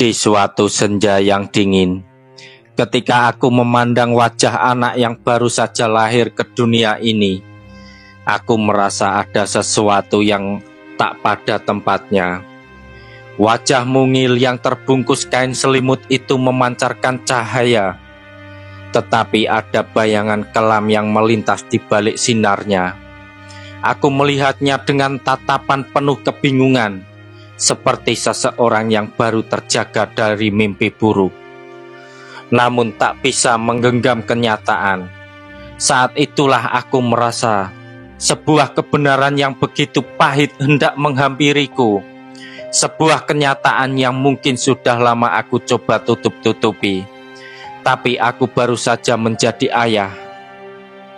Di suatu senja yang dingin, ketika aku memandang wajah anak yang baru saja lahir ke dunia ini, aku merasa ada sesuatu yang tak pada tempatnya. Wajah mungil yang terbungkus kain selimut itu memancarkan cahaya, tetapi ada bayangan kelam yang melintas di balik sinarnya. Aku melihatnya dengan tatapan penuh kebingungan, seperti seseorang yang baru terjaga dari mimpi buruk, namun tak bisa menggenggam kenyataan. Saat itulah aku merasa sebuah kebenaran yang begitu pahit hendak menghampiriku, sebuah kenyataan yang mungkin sudah lama aku coba tutup-tutupi. Tapi aku baru saja menjadi ayah.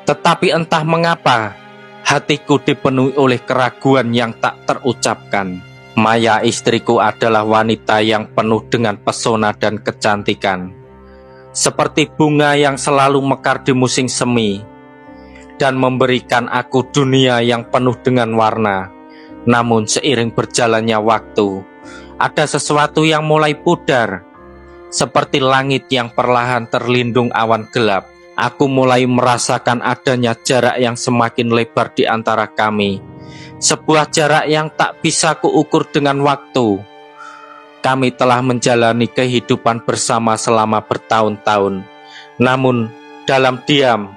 Tetapi entah mengapa, hatiku dipenuhi oleh keraguan yang tak terucapkan. Maya, istriku, adalah wanita yang penuh dengan pesona dan kecantikan, seperti bunga yang selalu mekar di musim semi, dan memberikan aku dunia yang penuh dengan warna. Namun seiring berjalannya waktu, ada sesuatu yang mulai pudar, seperti langit yang perlahan terlindung awan gelap. Aku mulai merasakan adanya jarak yang semakin lebar di antara kami, sebuah jarak yang tak bisa kuukur dengan waktu. Kami telah menjalani kehidupan bersama selama bertahun-tahun, namun dalam diam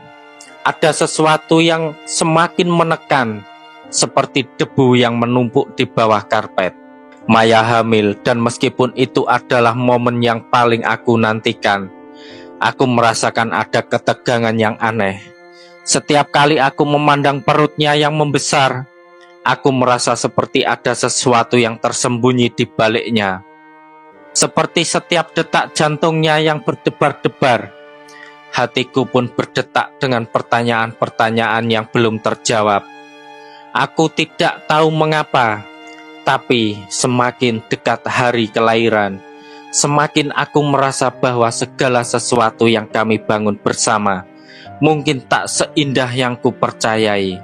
ada sesuatu yang semakin menekan, seperti debu yang menumpuk di bawah karpet. Maya hamil, dan meskipun itu adalah momen yang paling aku nantikan, aku merasakan ada ketegangan yang aneh. Setiap kali aku memandang perutnya yang membesar, aku merasa seperti ada sesuatu yang tersembunyi di baliknya. Seperti setiap detak jantungnya yang berdebar-debar, hatiku pun berdetak dengan pertanyaan-pertanyaan yang belum terjawab. Aku tidak tahu mengapa, tapi semakin dekat hari kelahiran, semakin aku merasa bahwa segala sesuatu yang kami bangun bersama mungkin tak seindah yang kupercayai.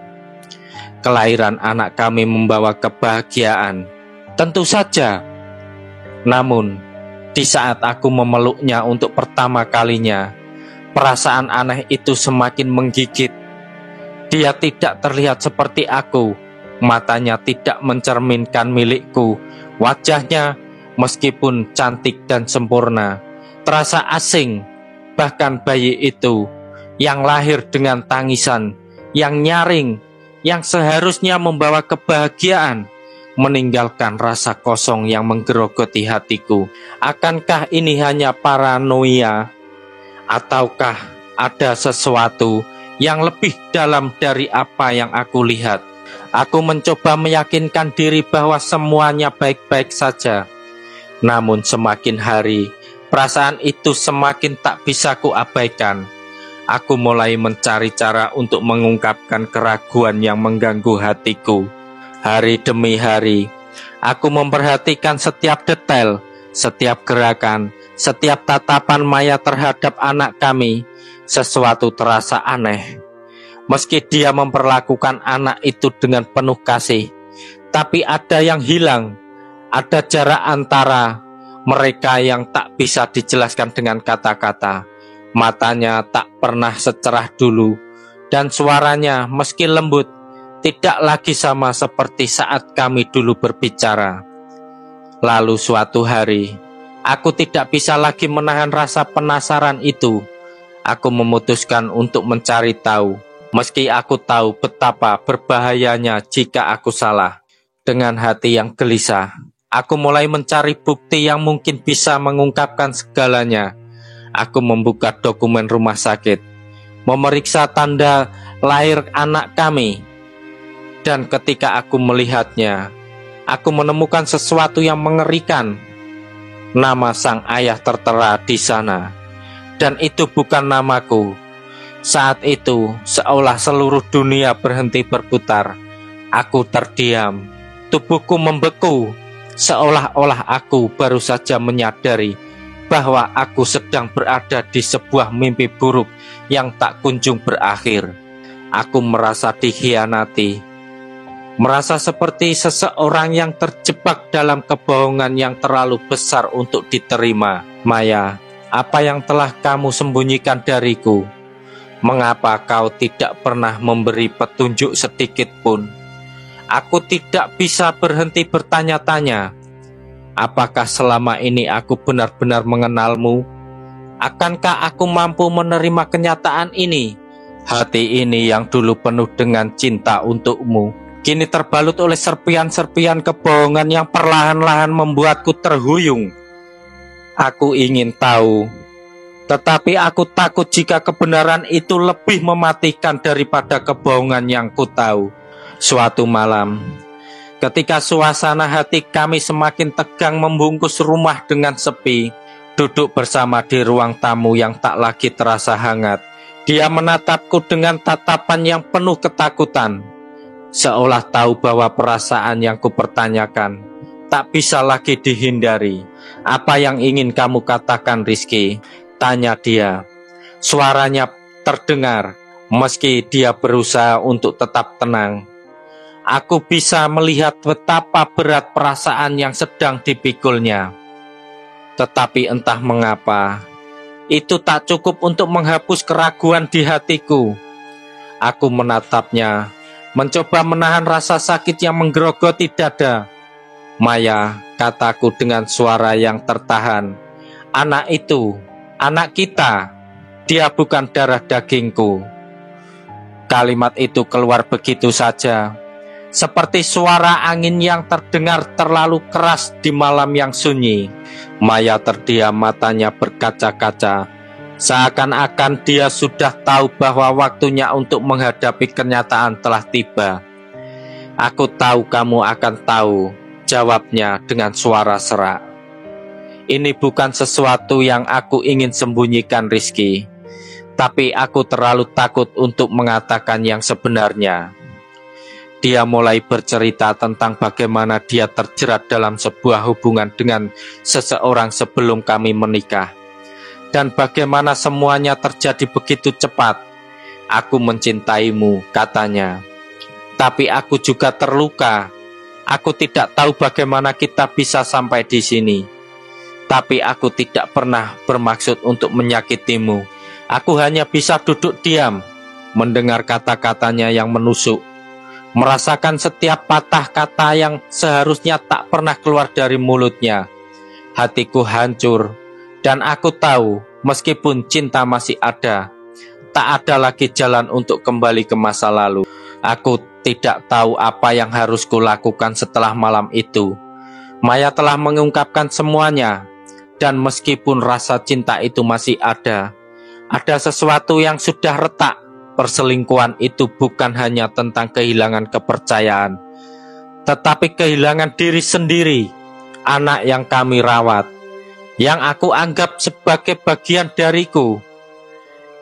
Kelahiran anak kami membawa kebahagiaan, tentu saja. Namun, di saat aku memeluknya untuk pertama kalinya, perasaan aneh itu semakin menggigit. Dia tidak terlihat seperti aku, matanya tidak mencerminkan milikku, wajahnya meskipun cantik dan sempurna, terasa asing. Bahkan bayi itu yang lahir dengan tangisan, yang nyaring, yang seharusnya membawa kebahagiaan, meninggalkan rasa kosong yang menggerogoti hatiku. Akankah ini hanya paranoia, ataukah ada sesuatu yang lebih dalam dari apa yang aku lihat? Aku mencoba meyakinkan diri bahwa semuanya baik-baik saja. Namun semakin hari, perasaan itu semakin tak bisa kuabaikan. Aku mulai mencari cara untuk mengungkapkan keraguan yang mengganggu hatiku. Hari demi hari, aku memperhatikan setiap detail, setiap gerakan, setiap tatapan Maya terhadap anak kami. Sesuatu terasa aneh. Meski dia memperlakukan anak itu dengan penuh kasih, tapi ada yang hilang. Ada jarak antara mereka yang tak bisa dijelaskan dengan kata-kata. Matanya tak pernah secerah dulu, dan suaranya meski lembut, tidak lagi sama seperti saat kami dulu berbicara. Lalu suatu hari, aku tidak bisa lagi menahan rasa penasaran itu. Aku memutuskan untuk mencari tahu, meski aku tahu betapa berbahayanya jika aku salah. Dengan hati yang gelisah, aku mulai mencari bukti yang mungkin bisa mengungkapkan segalanya. Aku membuka dokumen rumah sakit, memeriksa tanda lahir anak kami. Dan ketika aku melihatnya, aku menemukan sesuatu yang mengerikan. Nama sang ayah tertera di sana, dan itu bukan namaku. Saat itu, seolah seluruh dunia berhenti berputar. Aku terdiam, tubuhku membeku, seolah-olah aku baru saja menyadari bahwa aku sedang berada di sebuah mimpi buruk yang tak kunjung berakhir. Aku merasa dikhianati. merasa seperti seseorang yang terjebak dalam kebohongan yang terlalu besar untuk diterima. Maya, apa yang telah kamu sembunyikan dariku? Mengapa kau tidak pernah memberi petunjuk sedikit pun? Aku tidak bisa berhenti bertanya-tanya. Apakah selama ini aku benar-benar mengenalmu? Akankah aku mampu menerima kenyataan ini? Hati ini yang dulu penuh dengan cinta untukmu, kini terbalut oleh serpian-serpian kebohongan yang perlahan-lahan membuatku terhuyung. Aku ingin tahu, tetapi aku takut jika kebenaran itu lebih mematikan daripada kebohongan yang ku tahu. Suatu malam, ketika suasana hati kami semakin tegang membungkus rumah dengan sepi, duduk bersama di ruang tamu yang tak lagi terasa hangat, dia menatapku dengan tatapan yang penuh ketakutan, seolah tahu bahwa perasaan yang kupertanyakan tak bisa lagi dihindari. Apa yang ingin kamu katakan, Rizky? Tanya dia. Suaranya terdengar, meski dia berusaha untuk tetap tenang. Aku bisa melihat betapa berat perasaan yang sedang dipikulnya. Tetapi entah mengapa, itu tak cukup untuk menghapus keraguan di hatiku. Aku menatapnya, mencoba menahan rasa sakit yang menggerogoti dada. Maya, kataku dengan suara yang tertahan, anak itu, anak kita, dia bukan darah dagingku. Kalimat itu keluar begitu saja, seperti suara angin yang terdengar terlalu keras di malam yang sunyi. Maya terdiam, matanya berkaca-kaca, seakan-akan dia sudah tahu bahwa waktunya untuk menghadapi kenyataan telah tiba. Aku tahu kamu akan tahu, jawabnya dengan suara serak. Ini bukan sesuatu yang aku ingin sembunyikan, Rizky, tapi aku terlalu takut untuk mengatakan yang sebenarnya. Dia mulai bercerita tentang bagaimana dia terjerat dalam sebuah hubungan dengan seseorang sebelum kami menikah, dan bagaimana semuanya terjadi begitu cepat. Aku mencintaimu, katanya, tapi aku juga terluka. Aku tidak tahu bagaimana kita bisa sampai di sini, tapi aku tidak pernah bermaksud untuk menyakitimu. Aku hanya bisa duduk diam, mendengar kata-katanya yang menusuk, merasakan setiap patah kata yang seharusnya tak pernah keluar dari mulutnya. Hatiku hancur, dan aku tahu meskipun cinta masih ada, tak ada lagi jalan untuk kembali ke masa lalu. Aku tidak tahu apa yang harus kulakukan setelah malam itu. Maya telah mengungkapkan semuanya, dan meskipun rasa cinta itu masih ada sesuatu yang sudah retak. Perselingkuhan itu bukan hanya tentang kehilangan kepercayaan, tetapi kehilangan diri sendiri. Anak yang kami rawat, yang aku anggap sebagai bagian dariku,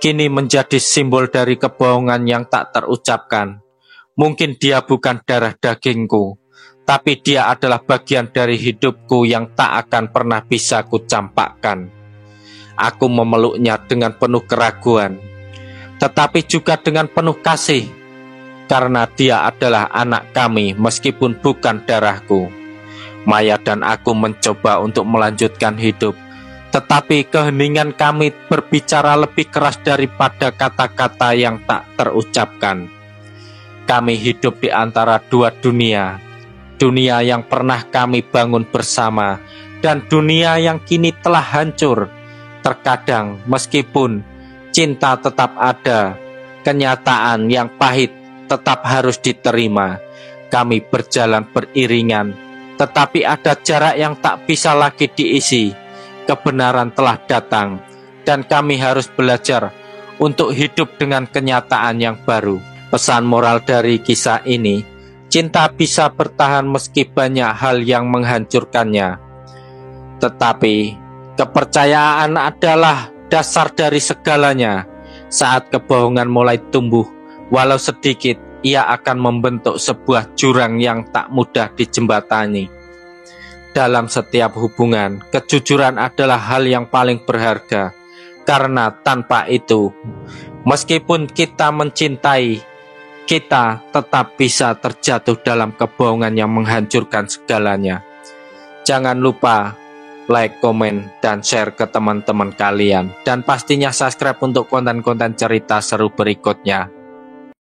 kini menjadi simbol dari kebohongan yang tak terucapkan. Mungkin dia bukan darah dagingku, tapi dia adalah bagian dari hidupku yang tak akan pernah bisa kucampakkan. Aku memeluknya dengan penuh keraguan, tetapi juga dengan penuh kasih, karena dia adalah anak kami meskipun bukan darahku. Maya dan aku mencoba untuk melanjutkan hidup, tetapi keheningan kami berbicara lebih keras daripada kata-kata yang tak terucapkan. Kami hidup di antara dua dunia, dunia yang pernah kami bangun bersama, dan dunia yang kini telah hancur. Terkadang meskipun cinta tetap ada, kenyataan yang pahit tetap harus diterima. Kami berjalan beriringan, tetapi ada jarak yang tak bisa lagi diisi. Kebenaran telah datang, dan kami harus belajar untuk hidup dengan kenyataan yang baru. Pesan moral dari kisah ini, cinta bisa bertahan meski banyak hal yang menghancurkannya. Tetapi kepercayaan adalah dasar dari segalanya. Saat kebohongan mulai tumbuh, walau sedikit, ia akan membentuk sebuah jurang yang tak mudah dijembatani. Dalam setiap hubungan, kejujuran adalah hal yang paling berharga, karena tanpa itu, meskipun kita mencintai, kita tetap bisa terjatuh dalam kebohongan yang menghancurkan segalanya. Jangan lupa like, komen, dan share ke teman-teman kalian. Dan pastinya subscribe untuk konten-konten cerita seru berikutnya.